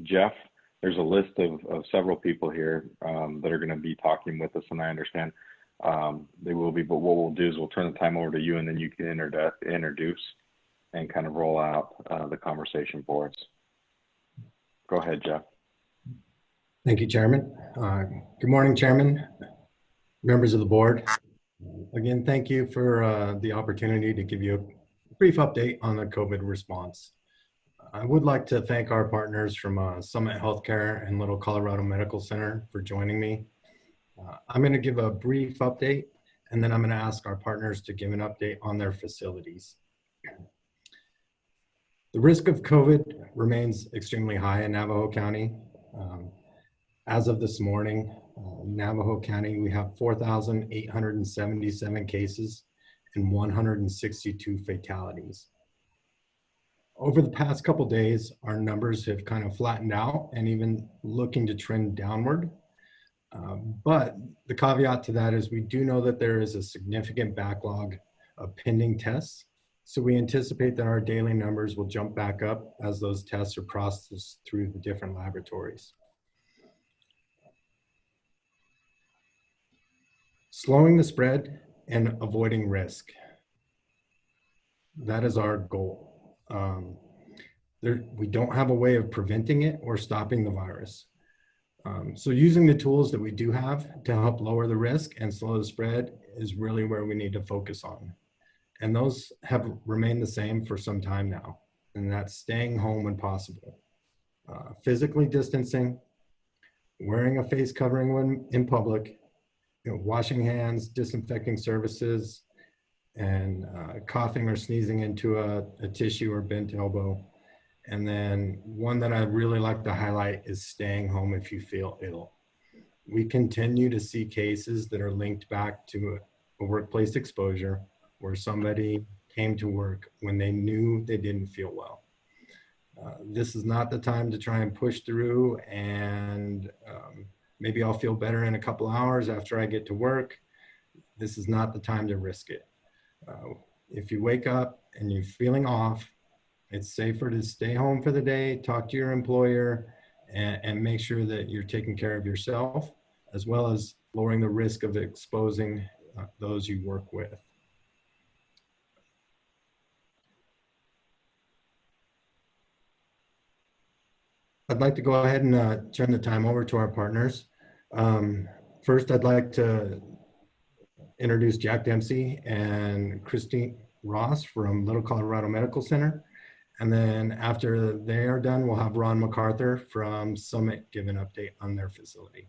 Jeff, there's a list of several people here that are going to be talking with us, and I understand they will be, but what we'll do is we'll turn the time over to you, and then you can introduce and kind of roll out the conversation for us. Go ahead, Jeff. Thank you, Chairman. Good morning, Chairman, members of the board. Again, thank you for the opportunity to give you a brief update on the COVID response. I would like to thank our partners from Summit Healthcare and Little Colorado Medical Center for joining me. I'm going to give a brief update, and then I'm going to ask our partners to give an update on their facilities. The risk of COVID remains extremely high in Navajo County. As of this morning, Navajo County, we have 4,877 cases and 162 fatalities. Over the past couple days, our numbers have kind of flattened out and even looking to trend downward. But the caveat to that is we do know that there is a significant backlog of pending tests. So we anticipate that our daily numbers will jump back up as those tests are processed through the different laboratories. Slowing the spread and avoiding risk. That is our goal. We don't have a way of preventing it or stopping the virus. So using the tools that we do have to help lower the risk and slow the spread is really where we need to focus on. And those have remained the same for some time now, and that's staying home when possible. Physically distancing, wearing a face covering when in public, washing hands, disinfecting surfaces, and coughing or sneezing into a tissue or bent elbow. And then one that I really like to highlight is staying home if you feel ill. We continue to see cases that are linked back to a workplace exposure where somebody came to work when they knew they didn't feel well. This is not the time to try and push through and maybe I'll feel better in a couple hours after I get to work. This is not the time to risk it. If you wake up and you're feeling off, it's safer to stay home for the day, talk to your employer, and make sure that you're taking care of yourself, as well as lowering the risk of exposing those you work with. I'd like to go ahead and turn the time over to our partners. First, I'd like to introduce Jack Dempsey and Christy Ross from Little Colorado Medical Center. And then after they are done, we'll have Ron MacArthur from Summit give an update on their facility.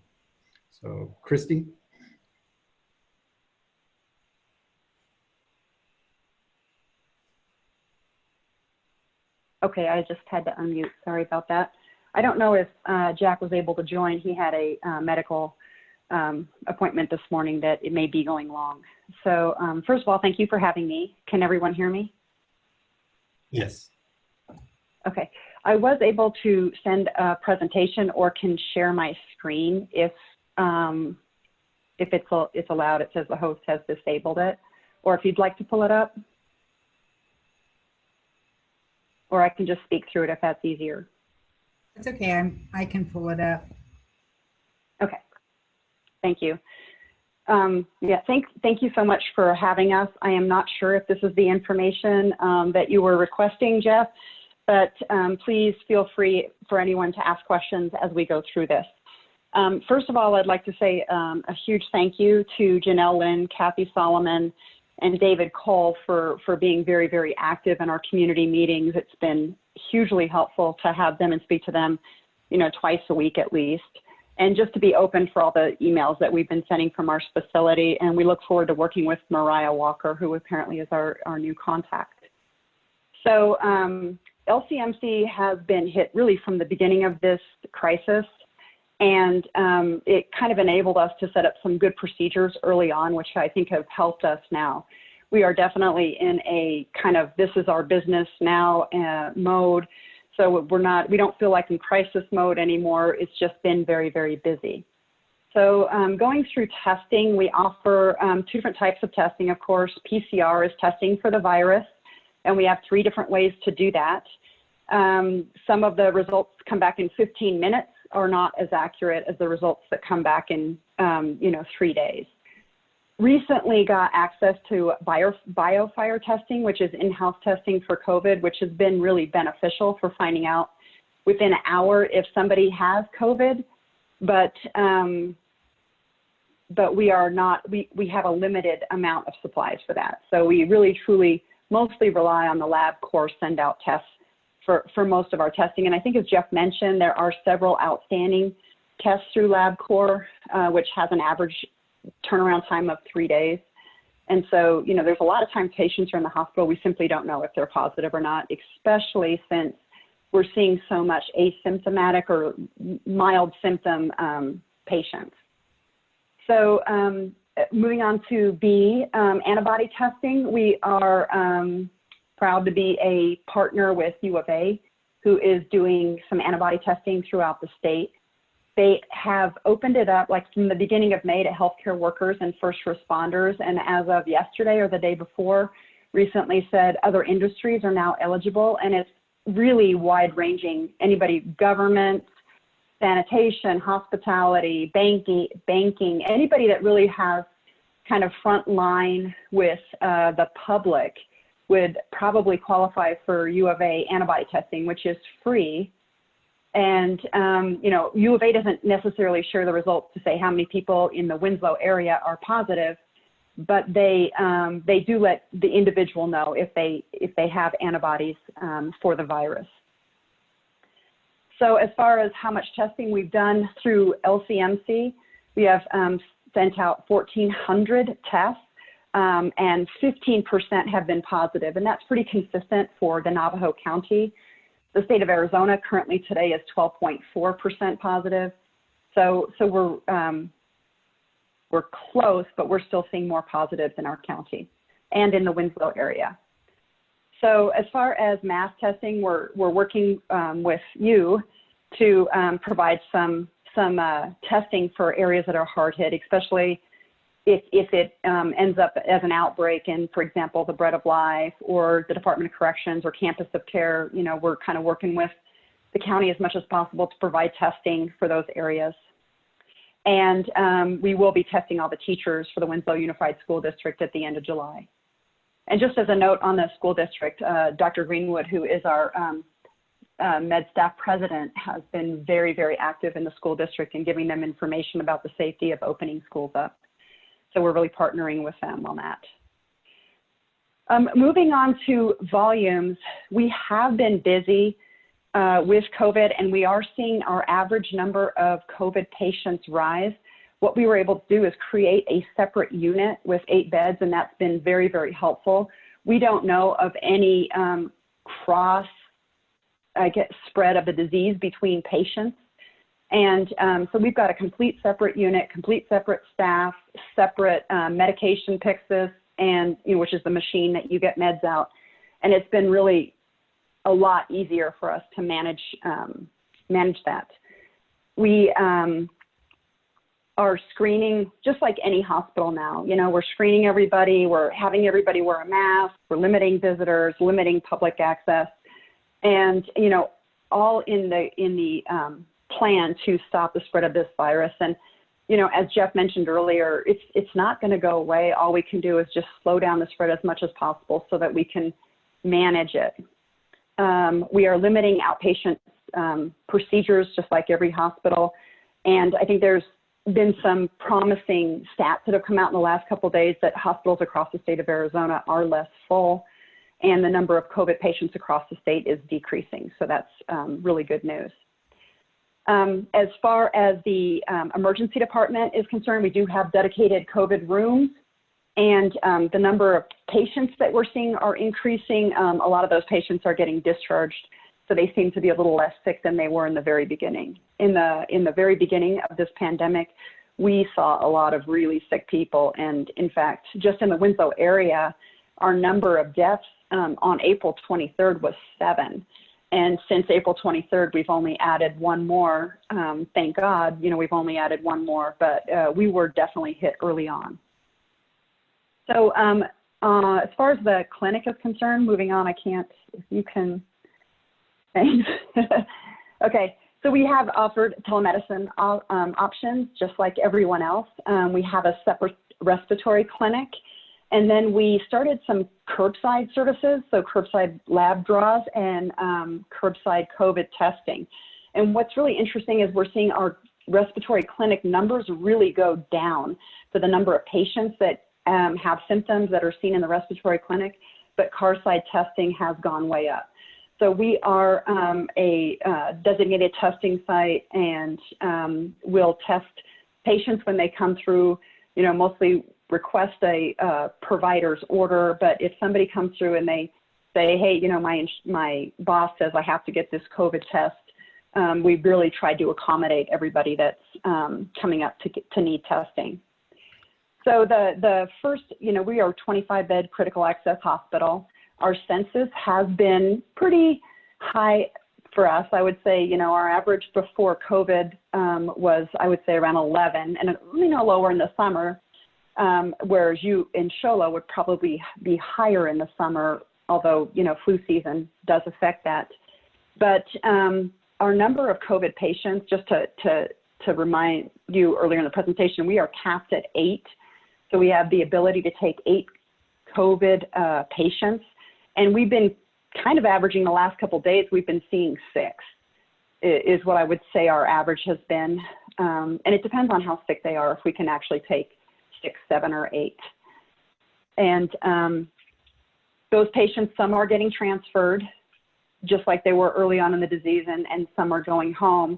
So, Christy. Okay, I just had to unmute. Sorry about that. I don't know if Jack was able to join. He had a medical appointment this morning that it may be going long. So first of all, thank you for having me. Can everyone hear me? Yes. Okay. I was able to send a presentation or can share my screen if it's allowed. It says the host has disabled it. Or if you'd like to pull it up. Or I can just speak through it if that's easier. It's okay, I can pull it up. Okay, thank you. Yeah, thank you so much for having us. I am not sure if this is the information that you were requesting, Jeff, but please feel free for anyone to ask questions as we go through this. First of all, I'd like to say a huge thank you to Janelle Lynn, Kathy Solomon, and David Cole for being very, very active in our community meetings. It's been hugely helpful to have them and speak to them, twice a week at least, and just to be open for all the emails that we've been sending from our facility. And we look forward to working with Mariah Walker, who apparently is our new contact. So LCMC has been hit really from the beginning of this crisis. And it kind of enabled us to set up some good procedures early on, which I think have helped us now. We are definitely in a kind of this is our business now mode. So we don't feel like in crisis mode anymore. It's just been very, very busy. So going through testing, we offer 2 different types of testing, of course. PCR is testing for the virus, and we have 3 different ways to do that. Some of the results come back in 15 minutes are not as accurate as the results that come back in, 3 days. Recently got access to biofire testing, which is in-house testing for COVID, which has been really beneficial for finding out within an hour if somebody has COVID, but we are not, we have a limited amount of supplies for that. So we really truly mostly rely on the LabCorp send out tests for most of our testing. And I think as Jeff mentioned, there are several outstanding tests through LabCorp, which has an average turnaround time of 3 days. And so, there's a lot of times patients are in the hospital, we simply don't know if they're positive or not, especially since we're seeing so much asymptomatic or mild symptom patients. So moving on to B, antibody testing. We are proud to be a partner with U of A, who is doing some antibody testing throughout the state. They have opened it up like from the beginning of May to healthcare workers and first responders. And as of yesterday or the day before, recently said other industries are now eligible. And it's really wide ranging. Anybody, government, sanitation, hospitality, banking, anybody that really has kind of front line with the public would probably qualify for U of A antibody testing, which is free. And, U of A doesn't necessarily share the results to say how many people in the Winslow area are positive, but they do let the individual know if they have antibodies for the virus. So as far as how much testing we've done through LCMC, we have sent out 1,400 tests, and 15% have been positive, and that's pretty consistent for the Navajo County. The state of Arizona currently today is 12.4% positive. So we're close, but we're still seeing more positives in our county and in the Winslow area. So as far as mass testing, we're working with you to provide some testing for areas that are hard hit, especially if it ends up as an outbreak in, for example, the Bread of Life or the Department of Corrections or Campus of Care. We're kind of working with the county as much as possible to provide testing for those areas. And we will be testing all the teachers for the Winslow Unified School District at the end of July. And just as a note on the school district, Dr. Greenwood, who is our med staff president, has been very, very active in the school district and giving them information about the safety of opening schools up. So we're really partnering with them on that. Moving on to volumes, we have been busy with COVID, and we are seeing our average number of COVID patients rise. What we were able to do is create a separate unit with 8 beds, and that's been very, very helpful. We don't know of any spread of the disease between patients. And so we've got a complete separate unit, complete separate staff, separate medication Pyxis, and which is the machine that you get meds out. And it's been really a lot easier for us to manage that. We are screening just like any hospital now. We're screening everybody. We're having everybody wear a mask. We're limiting visitors, limiting public access, and all in the plan to stop the spread of this virus. And as Jeff mentioned earlier, it's not going to go away. All we can do is just slow down the spread as much as possible so that we can manage it. We are limiting outpatient procedures just like every hospital. And I think there's been some promising stats that have come out in the last couple of days that hospitals across the state of Arizona are less full, and the number of COVID patients across the state is decreasing. So that's really good news. As far as the emergency department is concerned, we do have dedicated COVID rooms, and the number of patients that we're seeing are increasing. A lot of those patients are getting discharged, so they seem to be a little less sick than they were in the very beginning. In the very beginning of this pandemic, we saw a lot of really sick people, and in fact, just in the Winslow area, our number of deaths on April 23rd was 7. And since April 23rd, we've only added one more. Thank God, we've only added one more, but we were definitely hit early on. So as far as the clinic is concerned, moving on, if you can Thanks. Okay, so we have offered telemedicine options just like everyone else. We have a separate respiratory clinic, and then we started some curbside services, so curbside lab draws and curbside COVID testing. And what's really interesting is we're seeing our respiratory clinic numbers really go down for the number of patients that have symptoms that are seen in the respiratory clinic, but curbside testing has gone way up. So we are a designated testing site, and we'll test patients when they come through, mostly request a provider's order. But if somebody comes through and they say, hey, my boss says I have to get this COVID test, we really try to accommodate everybody that's coming up to need testing. So the first, we are a 25-bed critical access hospital. Our census has been pretty high for us. I would say, our average before COVID was, I would say, around 11, and lower in the summer, whereas you in Show Low would probably be higher in the summer, although, flu season does affect that. But our number of COVID patients, just to remind you earlier in the presentation, we are capped at 8. So we have the ability to take 8 COVID patients. And we've been kind of averaging the last couple of days, we've been seeing 6 is what I would say our average has been. And it depends on how sick they are, if we can actually take 6, 7, or 8. And those patients, some are getting transferred, just like they were early on in the disease, and some are going home.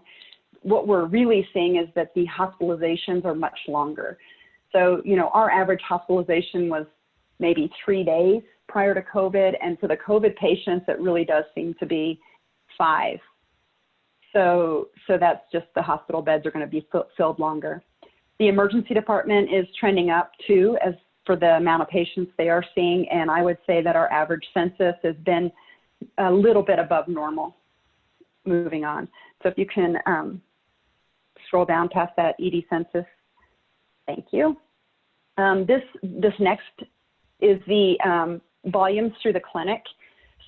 What we're really seeing is that the hospitalizations are much longer. So, our average hospitalization was maybe 3 days prior to COVID, and for the COVID patients, it really does seem to be 5. So that's just the hospital beds are going to be filled longer. The emergency department is trending up too, as for the amount of patients they are seeing, and I would say that our average census has been a little bit above normal. Moving on. So if you can scroll down past that ED census. Thank you. This next is the volumes through the clinic.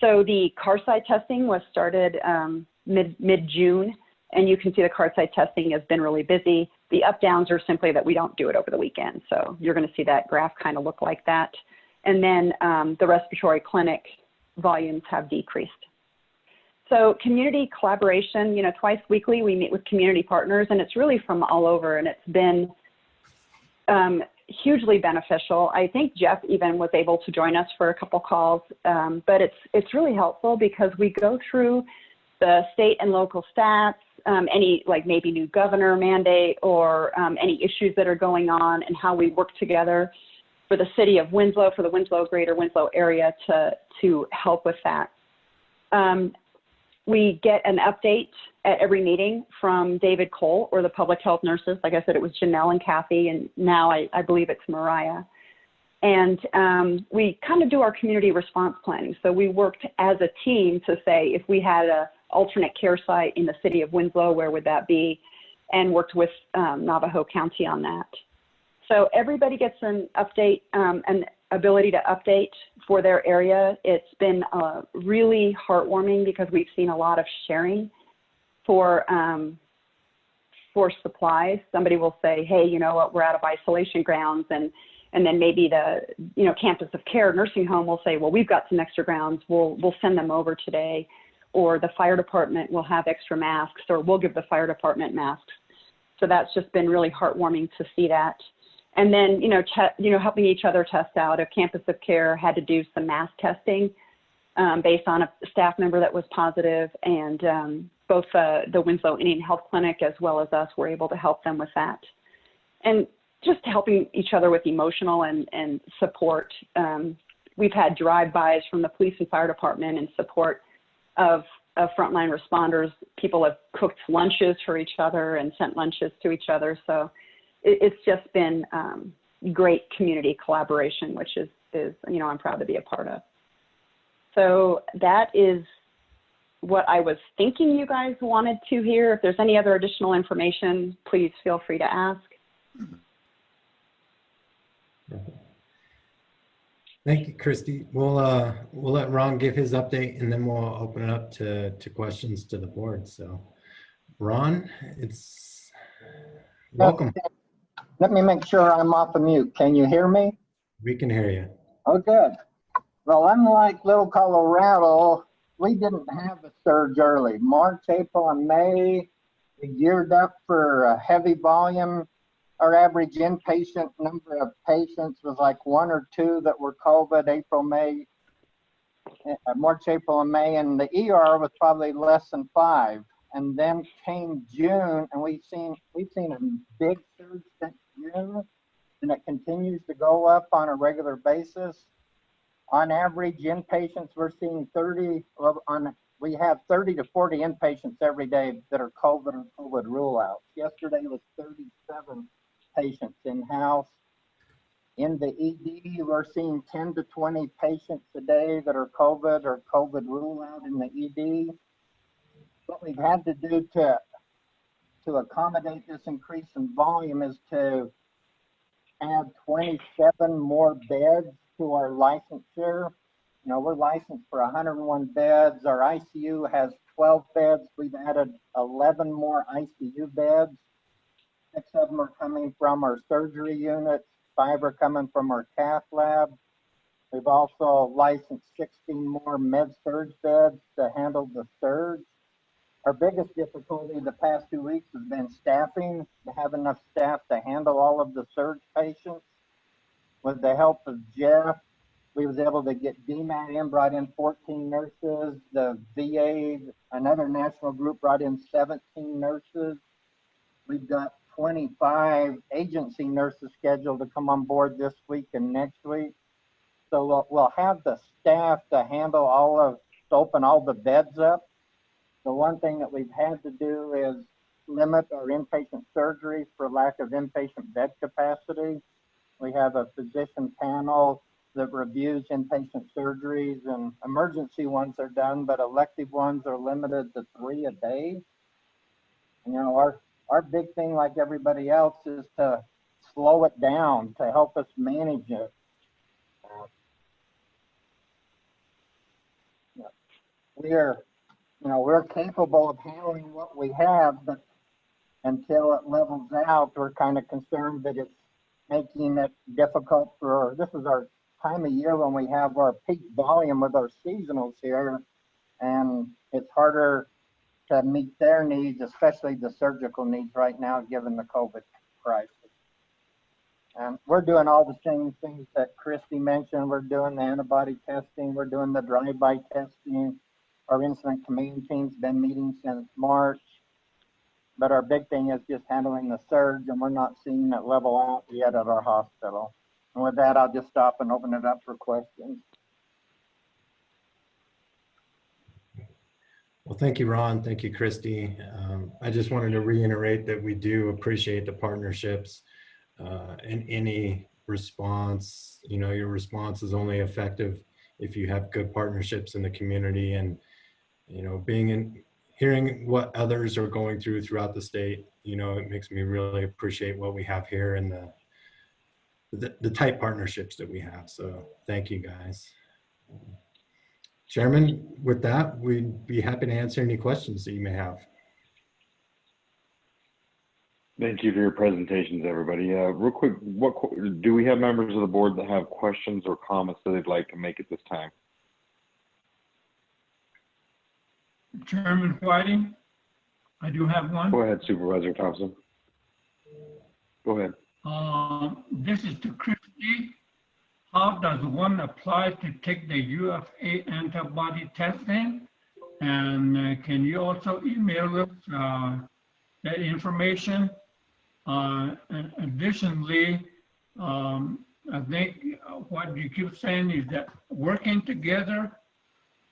So the curbside testing was started mid-June, and you can see the curbside testing has been really busy. The up-downs are simply that we don't do it over the weekend. So you're going to see that graph kind of look like that. And then the respiratory clinic volumes have decreased. So community collaboration, twice weekly we meet with community partners, and it's really from all over, and it's been hugely beneficial. I think Jeff even was able to join us for a couple calls, but it's really helpful because we go through the state and local stats, any maybe new governor mandate or any issues that are going on, and how we work together for the city of Winslow, for the Winslow greater Winslow area to help with that. We get an update at every meeting from David Cole or the public health nurses. Like I said, it was Janelle and Kathy, and now I believe it's Mariah. And we kind of do our community response planning. So we worked as a team to say, if we had an alternate care site in the city of Winslow, where would that be? And worked with Navajo County on that. So everybody gets an update, an ability to update for their area. It's been really heartwarming because we've seen a lot of sharing for supplies. Somebody will say, hey, you know what, we're out of isolation grounds, and then maybe the campus of care nursing home will say, well, we've got some extra grounds, we'll send them over today, or the fire department will have extra masks, or we'll give the fire department masks. So that's just been really heartwarming to see that. And then, helping each other test out. A campus of care had to do some mass testing based on a staff member that was positive, and both the Winslow Indian Health Clinic as well as us were able to help them with that. And just helping each other with emotional and support. We've had drive-bys from the police and fire department in support of frontline responders. People have cooked lunches for each other and sent lunches to each other. So it's just been great community collaboration, which is I'm proud to be a part of. So that is what I was thinking you guys wanted to hear. If there's any other additional information, please feel free to ask. Thank you, Christy. We'll let Ron give his update and then we'll open it up to questions to the board. So Ron, it's welcome. Let me make sure I'm off of mute. Can you hear me? We can hear you. Oh, good. Well, unlike Little Colorado, we didn't have a surge early. March, April, and May, we geared up for a heavy volume. Our average inpatient number of patients was like 1 or 2 that were COVID, March, April, and May, and the ER was probably less than 5. And then came June, and we've seen a big surge since June, and it continues to go up on a regular basis. On average, inpatients, we're seeing we have 30 to 40 inpatients every day that are COVID or COVID rule outs. Yesterday was 37 patients in-house. In the ED, we're seeing 10 to 20 patients a day that are COVID or COVID rule out in the ED. What we've had to do to accommodate this increase in volume is to add 27 more beds to our licensure. You know, we're licensed for 101 beds. Our ICU has 12 beds. We've added 11 more ICU beds. 6 of them are coming from our surgery units. 5 are coming from our cath lab. We've also licensed 16 more med-surg beds to handle the surge. Our biggest difficulty the past 2 weeks has been staffing, to have enough staff to handle all of the surge patients. With the help of Jeff, we was able to get DMAT in, brought in 14 nurses. The VA, another national group, brought in 17 nurses. We've got 25 agency nurses scheduled to come on board this week and next week. So we'll have the staff to handle to open all the beds up. The one thing that we've had to do is limit our inpatient surgeries for lack of inpatient bed capacity. We have a physician panel that reviews inpatient surgeries, and emergency ones are done, but elective ones are limited to 3 a day. You know, our big thing, like everybody else, is to slow it down to help us manage it. We're capable of handling what we have, but until it levels out, we're kind of concerned that it's making it difficult this is our time of year when we have our peak volume with our seasonals here, and it's harder to meet their needs, especially the surgical needs right now, given the COVID crisis. And we're doing all the same things that Christy mentioned. We're doing the antibody testing. We're doing the drive-by testing. Our incident command team's been meeting since March. But our big thing is just handling the surge, and we're not seeing it level out yet at our hospital. And with that, I'll just stop and open it up for questions. Well, thank you, Ron. Thank you, Christy. I just wanted to reiterate that we do appreciate the partnerships and any response. You know, your response is only effective if you have good partnerships in the community, and, you know, hearing what others are going throughout the state, you know, it makes me really appreciate what we have here and the tight partnerships that we have. So thank you, guys. Chairman, with that, we'd be happy to answer any questions that you may have. Thank you for your presentations, everybody. Real quick, do we have members of the board that have questions or comments that they'd like to make at this time? Chairman Whiting, I do have one. Go ahead, Supervisor Thompson. Go ahead. This is to Christy. How does one apply to take the UFA antibody testing? And can you also email us that information? And additionally, I think what you keep saying is that working together,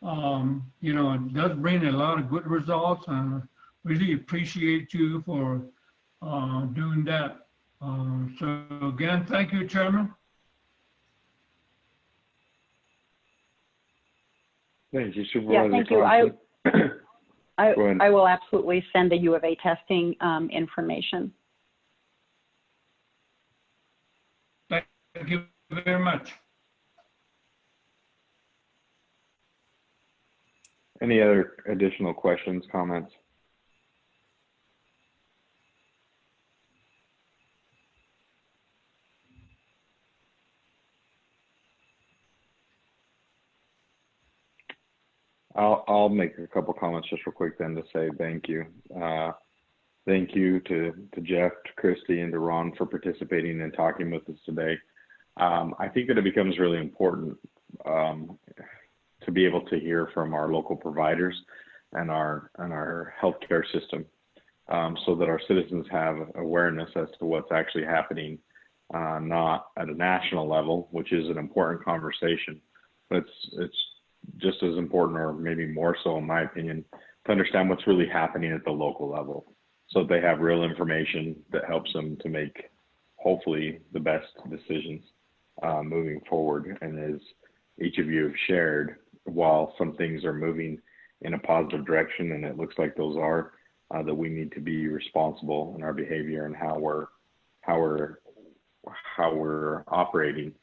you know, it does bring a lot of good results, and really appreciate you for doing that. So again, thank you, Chairman. Thank you, Supervisor. Yeah, thank you. I will absolutely send the U of A testing information. Thank you very much. Any other additional questions, comments? I'll make a couple comments just real quick then to say thank you. Thank you to Jeff, to Christy, and to Ron for participating and talking with us today. I think that it becomes really important to be able to hear from our local providers and our healthcare system, so that our citizens have awareness as to what's actually happening, not at a national level, which is an important conversation, but it's just as important, or maybe more so in my opinion, to understand what's really happening at the local level, so that they have real information that helps them to make hopefully the best decisions moving forward. And as each of you have shared, while some things are moving in a positive direction, and it looks like those are, that we need to be responsible in our behavior and how we're operating,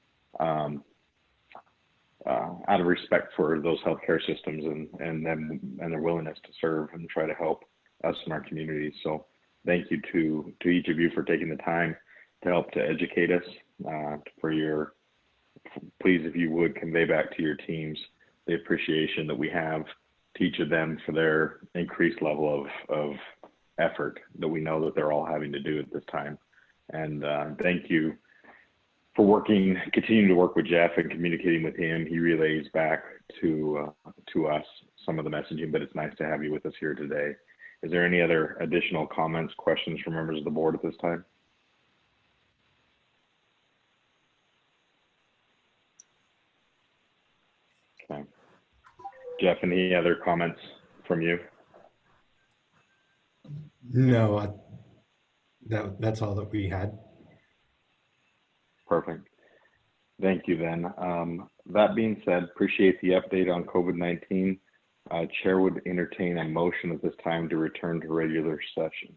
out of respect for those healthcare systems and their willingness to serve and try to help us in our communities. So thank you to each of you for taking the time to help to educate us. Please, if you would, convey back to your teams the appreciation that we have to each of them for their increased level of effort that we know that they're all having to do at this time. And thank you for continuing to work with Jeff and communicating with him. He relays back to us some of the messaging, but it's nice to have you with us here today. Is there any other additional comments, questions from members of the board at this time? Okay. Jeff, any other comments from you? No, that's all that we had. Perfect. Thank you then. That being said, appreciate the update on COVID-19. Chair would entertain a motion at this time to return to regular session.